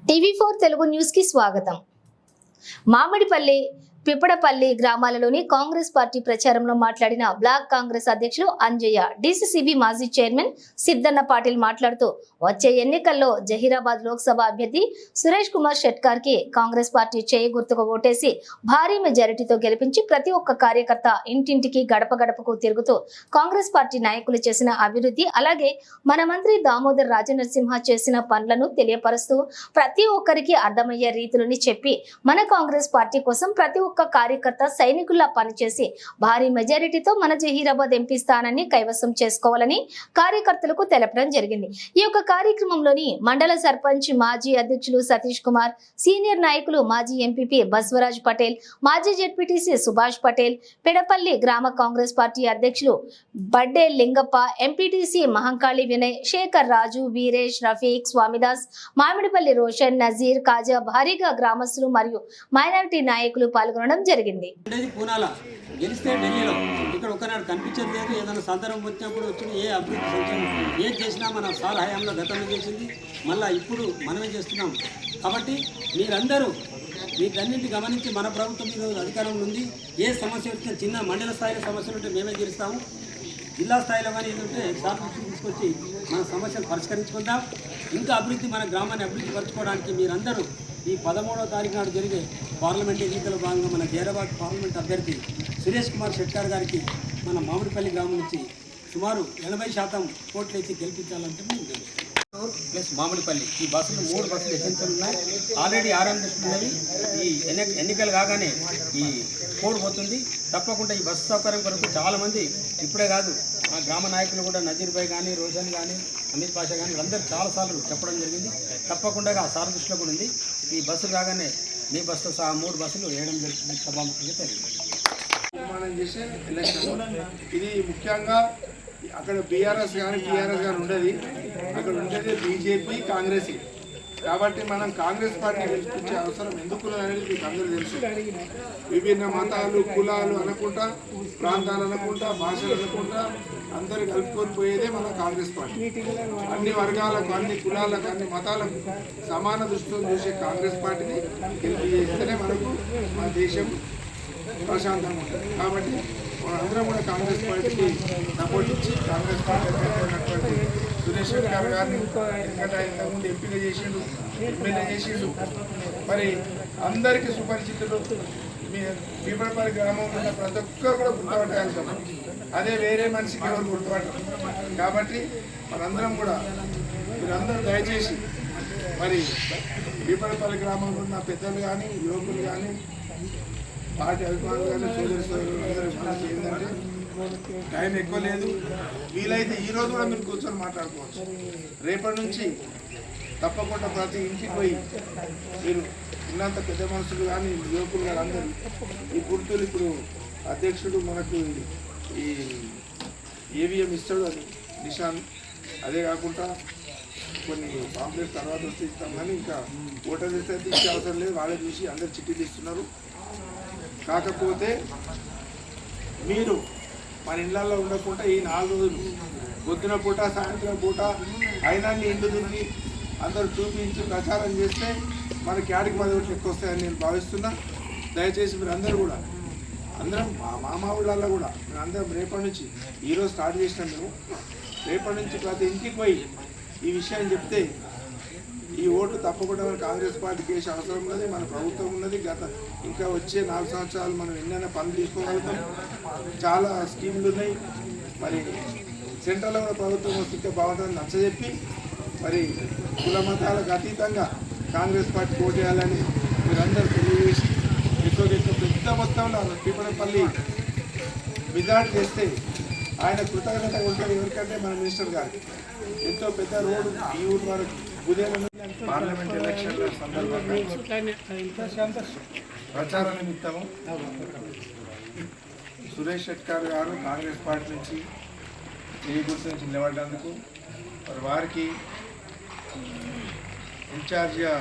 టీవీ4 Telugu news కి స్వాగతం. Mamidipalli పిపడపల్లి గ్రామాలలోని Congress party ప్రచారంలో మాట్లాడిన బ్లాక్ కాంగ్రెస్ అధ్యక్షులు అంజయ్య, డీసీసీబీ మాజీ చైర్మన్ సిద్ధన్న పాటిల్ మాట్లాడుతూ వచ్చే ఎన్నికల్లో జహీరాబాద్ లోక్సభ అభ్యర్థి సురేష్ కుమార్ షెట్కార్ కి కాంగ్రెస్ పార్టీ చేయి గుర్తుకు ఓటేసి భారీ మెజారిటీతో గెలిపించి ప్రతి ఒక్క కార్యకర్త ఇంటింటికి గడప గడపకు తిరుగుతూ కాంగ్రెస్ పార్టీ నాయకులు చేసిన అభివృద్ధి, అలాగే మన మంత్రి దామోదర్ రాజనరసింహ చేసిన పనులను తెలియపరుస్తూ ప్రతి ఒక్కరికి అర్థమయ్యే రీతులని చెప్పి మన కాంగ్రెస్ పార్టీ కోసం ప్రతి ఒక్క కార్యకర్త సైనికుల్లా పనిచేసి భారీ మెజారిటీతో మన జహీరాబాద్ ఎంపీ స్థానాన్ని కైవసం చేసుకోవాలని కార్యకర్తలకు తెలపడం జరిగింది. ఈ యొక్క కార్యక్రమంలోని మండల సర్పంచ్ మాజీ అధ్యక్షులు సతీష్ కుమార్, సీనియర్ నాయకులు మాజీ ఎంపీపీ బస్వరాజ్ పటేల్, మాజీ జెడ్పీటీసీ సుభాష్ పటేల్, పెడపల్లి గ్రామ కాంగ్రెస్ పార్టీ అధ్యక్షులు బడ్డే లింగప్ప, ఎంపీటీసీ మహంకాళి వినయ్, శేఖర్ రాజు, వీరేష్, రఫీక్, స్వామిదాస్, మామిడిపల్లి రోషన్, నజీర్, కాజా భారీగా గ్రామస్తులు మరియు మైనారిటీ నాయకులు పాల్గొనడం జరిగింది. గెలిస్తే ఢిల్లీలో ఇక్కడ ఒకనాడు కనిపించేది లేదు. ఏదైనా సందర్భం వచ్చినప్పుడు వచ్చిన ఏ అభివృద్ధి సంక్షేమం ఏం చేసినా మన సార్ హయాంలో గతంలో చేసింది, మళ్ళీ ఇప్పుడు మనమే చేస్తున్నాం. కాబట్టి మీరందరూ వీటన్నింటి గమనించి మన ప్రభుత్వం మీద అధికారంలో ఉంది. ఏ సమస్య వచ్చినా చిన్న మండల స్థాయిలో సమస్యలు ఉంటే మేమే గెలుస్తాము. జిల్లా స్థాయిలో కానీ ఏంటంటే సార్ తీసుకొచ్చి మన సమస్యలు పరిష్కరించుకుందాం. ఇంకా అభివృద్ధి, మన గ్రామాన్ని అభివృద్ధి పరచుకోవడానికి మీరందరూ ఈ 13వ తారీఖు నాడు జరిగే పార్లమెంట్ ఎన్నికల భాగంగా మన జహీరాబాద్ పార్లమెంట్ అభ్యర్థి సురేష్ కుమార్ షెట్కార్ గారికి మన మామిడిపల్లి గ్రామం నుంచి సుమారు 80% ఓట్లు వేసి గెలిపించాలంటే మేము ప్లస్ మామిడిపల్లి ఈ బస్సులు 3 బస్సులు ఎసెన్షియల్ ఉన్నాయి. ఆల్రెడీ 6 ఉన్నాయి. ఈ ఎన్నికలు కాగానే ఈ కోడ్ పోతుంది. తప్పకుండా ఈ బస్సు సౌకర్యం కొరకు చాలామంది, ఇప్పుడే కాదు మా గ్రామ నాయకులు కూడా నజీర్ భాయ్ కానీ, రోషన్ కానీ, అమిత్ పాషా కానీ వీళ్ళందరూ చాలాసార్లు చెప్పడం జరిగింది. తప్పకుండా ఆ సార్ దృష్టిలో కూడా ఉంది. ఈ బస్సు రాగానే మీ బస్సుతో సహా 3 బస్సులు వేయడం జరుగుతుంది. సభాముఖంగా తెలియదు నిర్మాణం చేసే ఎలక్షన్ ఇది. ముఖ్యంగా అక్కడ బీఆర్ఎస్ కానీ ఉండేది, అక్కడ ఉండేది బీజేపీ, కాంగ్రెస్. కాబట్టి మనం కాంగ్రెస్ పార్టీ గెలిపించే అవసరం ఎందుకు అనేది మీకు అందరూ తెలుసు. విభిన్న మతాలు, కులాలు అనుకుంటా, ప్రాంతాలు అనుకుంటా, భాషలు అనుకుంటా అందరూ కలుపుకొని పోయేదే మన కాంగ్రెస్ పార్టీ. అన్ని వర్గాలకు, అన్ని కులాలకు, అన్ని మతాలకు సమాన దృష్టితో చూసే కాంగ్రెస్ పార్టీని గెలిపిస్తేనే మనకు మన దేశం ప్రశాంతంగా ఉంటుంది. కాబట్టి అందరం కూడా కాంగ్రెస్ పార్టీకి సపోర్ట్ ఇచ్చి కాంగ్రెస్ పార్టీ ఉన్నటువంటి సురేష్ షెట్కార్ గారిని, ఎందుకంటే ఆయన ఇంతకుముందు ఎంపీగా చేసిండు, ఎమ్మెల్యే చేసిండు, మరి అందరికీ సుపరిచితులు. మీ పిపడపల్లి గ్రామంలో ఉన్న ప్రతి ఒక్కరు కూడా గుర్తుపట్టాల్సాం. అదే వేరే మనిషికి ఎవరు గుర్తుపట్టారు. కాబట్టి మనందరం కూడా మీరందరూ దయచేసి మరి పిపడపల్లి గ్రామంలో ఉన్న పెద్దలు కానీ, యువకులు కానీ, పార్టీ అభిమానులు కానీ, సోదరులు మనకి ఏంటంటే టైం ఎక్కువ లేదు. వీలైతే ఈరోజు కూడా మీరు కూర్చొని మాట్లాడుకోవచ్చు. రేపటి నుంచి తప్పకుండా ప్రతి ఇంటికి పోయి మీరు ఉన్నంత పెద్ద మనుషులు కానీ, యువకులు కానీ అందరూ ఈ గుర్తులు, ఇప్పుడు అధ్యక్షుడు మనకు ఈ ఏవిఎం ఇస్తాడు, అది నిషాన్. అదే కాకుండా కొన్ని పాంప్లెట్స్ తర్వాత వస్తే ఇస్తాం, కానీ ఇంకా ఓటర్ ఇస్తే ఇచ్చే అవసరం లేదు. వాళ్ళే చూసి అందరు చిట్టీలు ఇస్తున్నారు. కాకపోతే మీరు మన ఇళ్లలో ఉండకుండా ఈ 4 రోజులు పొద్దున పూట, సాయంత్రం పూట అయినా ఇండ్లు తిరిగి అందరూ చూపించి ప్రచారం చేస్తే మనకి 10 ఓట్లు ఎక్కువ వస్తాయని నేను భావిస్తున్నా. దయచేసి మీరు అందరూ కూడా, అందరం మా ఊళ్ళల్లో కూడా మేము అందరం రేపటి నుంచి, ఈరోజు స్టార్ట్ చేసినాం మేము, రేపటి నుంచి ప్రతి ఇంటికి పోయి ఈ విషయాన్ని చెప్తే ఈ ఓటు తప్పకుండా మన కాంగ్రెస్ పార్టీకి వేసే అవసరం ఉన్నది. మన ప్రభుత్వం ఉన్నది. ఇంకా వచ్చే 4 సంవత్సరాలు మనం ఎన్నైనా పనులు తీసుకోగలుగుతాం. చాలా స్కీములు ఉన్నాయి. మరి సెంట్రల్లో కూడా ప్రభుత్వం వస్తే ఇంకా బాగుంటుందని నచ్చజెప్పి, మరి కుల మతాలకు అతీతంగా కాంగ్రెస్ పార్టీ ఓటు వేయాలని మీరందరూ తెలియజేసి, ఎక్కువ పెద్ద మొత్తంలో పిపడపల్లి మెజార్టీ చేస్తే ఆయన కృతజ్ఞత ఉంటుంది. ఎవరికంటే మన మినిస్టర్ గారు ఎంతో పెద్ద రోడ్డు ఈ ఊరు వరకు పార్లమెంట్ ఎలక్షన్ల సందర్భంగా ప్రచార నిమిత్తము సురేష్ షెట్కార్ గారు కాంగ్రెస్ పార్టీ నుంచి చేయి గుర్తు నుంచి నిలబడ్డందుకు మరి వారికి ఇన్ఛార్జిగా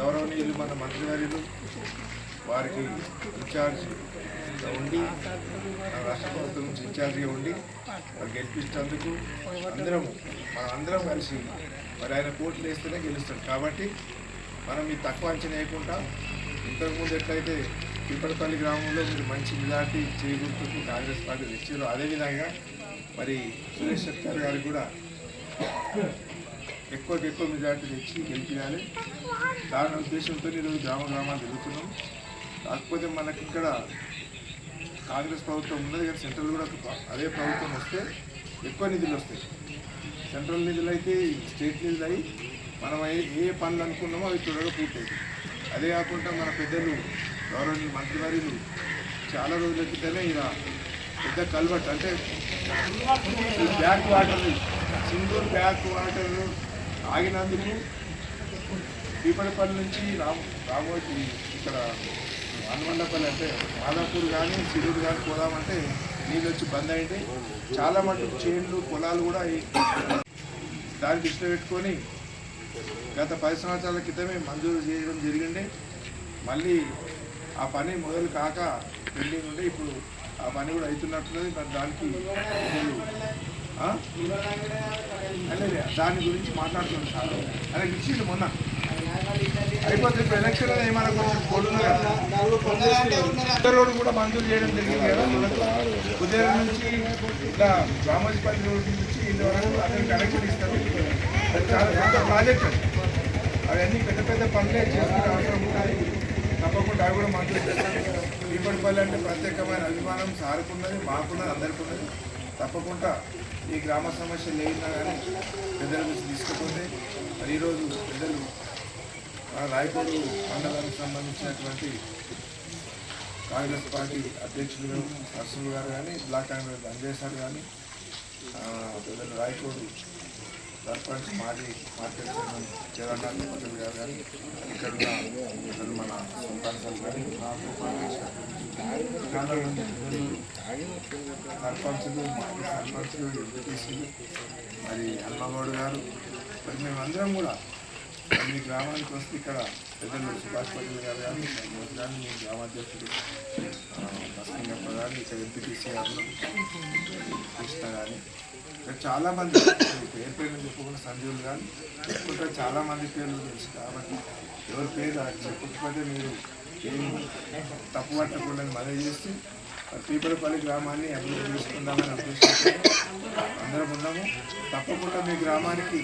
గౌరవనీయులు మన మంత్రివర్యులు వారికి ఇన్ఛార్జ్ ఉండి, రాష్ట్ర ప్రభుత్వం నుంచి ఇన్ఛార్జిగా ఉండి మరి గెలిపించేందుకు అందరం కలిసి మరి ఆయన కోట్లు వేస్తేనే గెలుస్తాడు. కాబట్టి మనం ఈ తక్కువ అంచనా వేయకుండా ఇంతకుముందు ఎట్లయితే పీపలపల్లి గ్రామంలో మీరు మంచి మెజార్టీ చేకూర్చుకు కాంగ్రెస్ పార్టీ తెచ్చారు, అదేవిధంగా మరి సురేష్ శెట్కర్ గారికి కూడా ఎక్కువ మెజార్టీ తెచ్చి గెలిపించాలి. దాని ఉద్దేశంతో ఈరోజు గ్రామాలు తిరుగుతున్నాం. కాకపోతే మనకి ఇక్కడ కాంగ్రెస్ ప్రభుత్వం ఉన్నది కానీ సెంట్రల్ కూడా అదే ప్రభుత్వం వస్తే ఎక్కువ నిధులు వస్తాయి. సెంట్రల్ నిధులు అయితే స్టేట్ నిధులు అయ్యి మనం ఏ పనులు అనుకున్నామో అవి త్వరగా పూర్తయి. అదే కాకుండా మన పెద్దలు గవర్నమెంట్ మంత్రివర్యులు చాలా రోజుల క్రితమే ఇలా పెద్ద కల్వర్ట్ అంటే ఈ back water Singur back water ఆగినందుకు పీపలపల్లి నుంచి రామోజీ ఇక్కడ హనుమండపల్లి అంటే మాదాపూర్ కానీ సిరూరు కానీ పోదామంటే నీళ్ళు వచ్చి బంద్ అయింది. చాలా మటుకు చేన్లు పొలాలు కూడా దాన్ని దృష్టిలో పెట్టుకొని గత 10 సంవత్సరాల క్రితమే మంజూరు చేయడం జరిగింది. మళ్ళీ ఆ పని మొదలు కాక పెండింగ్ ఉండే ఇప్పుడు ఆ పని కూడా అవుతున్నట్లున్నది. మరి దానికి అదే దాని గురించి మాట్లాడుతున్నాను సార్. అదే ఇచ్చిండు మొన్న అయిపోతే ఇప్పుడు ఎలక్షన్ ఏమైనా కొంచెం కొడును కదా రోడ్డు కూడా మంజూరు చేయడం జరిగింది కదా. ఉదయం నుంచి ఇట్లా రామోజీపల్లి రోడ్డు నుంచి ఇంటి వరకు అతను కనెక్షన్ ఇస్తారు. అది చాలా పెద్ద ప్రాజెక్ట్. అవన్నీ పెద్ద పనులే చేసుకునే అవసరం ఉంటుంది. తప్పకుండా అవి కూడా మంజూరు చేస్తాను. పీపలపల్లి అంటే ప్రత్యేకమైన అభిమానం సారుకున్నది, మాకున్నది, అందరికీ ఉన్నది. తప్పకుండా ఈ గ్రామ సమస్యలు ఏమైనా కానీ పెద్దల గురించి తీసుకుపోతే మరి ఈరోజు పెద్దలు రాయకోడు మండలానికి సంబంధించినటువంటి కాంగ్రెస్ పార్టీ అధ్యక్షులు నరసింహ గారు కానీ, బ్లాక్ కాంగ్రెస్ అంజయ్ సార్ కానీ, పెద్దలు రాయకోడు సర్పంచ్ మాజీ మార్కెట్ చైర్మన్ చేరాలి పటేల్ గారు కానీ, ఇక్కడ మన సుల్తాన్ సార్ కానీ, సర్పంచులు మాజీ సర్పంచులు ఎంపీటీసీలు మరి హన్మగౌడ్ గారు మరి మేమందరం కూడా మీ గ్రామానికి వస్తే ఇక్కడ పెద్దలు సుభాష్ పటేల్ గారు కానీ మీ గ్రామాధ్యక్షుడు బస్కింగప్ప కానీ, ఇక్కడ ఎంపీటీసీ గారు కృష్ణ కానీ, ఇక్కడ చాలామంది పేరు చెప్పుకున్న సంజీవులు కానీ చెప్పుకుంటే చాలామంది పేర్లు తెలుసు. కాబట్టి ఎవరి పేరు చెప్పకపోతే మీరు ఏం తప్పు పట్టకుండా మనవి చేస్తే పీపలపల్లి గ్రామాన్ని అభివృద్ధి చేసుకుందామని ఉద్దేశించి అందరం ఉన్నాము. తప్పకుండా మీ గ్రామానికి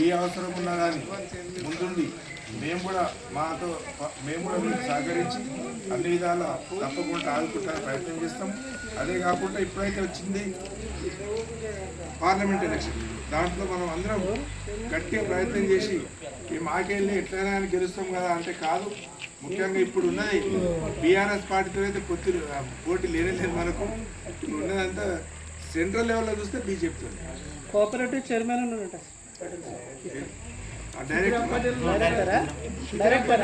ఏ అవసరం ఉన్నా కానీ ముందుండి మేము కూడా మీకు సహకరించి అన్ని విధాల తప్పకుండా ఆదుకుంటానికి ప్రయత్నం చేస్తాం. అదే కాకుండా ఇప్పుడైతే వచ్చింది పార్లమెంట్ ఎలక్షన్, దాంట్లో మనం అందరం గట్టిగా ప్రయత్నం చేసి ఈ మాకెళ్ళి ఎట్లయినా కానీ గెలుస్తాం కదా అంటే కాదు. ముఖ్యంగా ఇప్పుడు ఉన్నది బీఆర్ఎస్ పార్టీతో అయితే పోటీ లేనే మనకు. ఇప్పుడు ఉన్నదంతా సెంట్రల్ లెవెల్లో చూస్తే బీజేపీతో కోఆపరేటివ్ చైర్మన్ ఉన్నారంట. డైరెక్టర్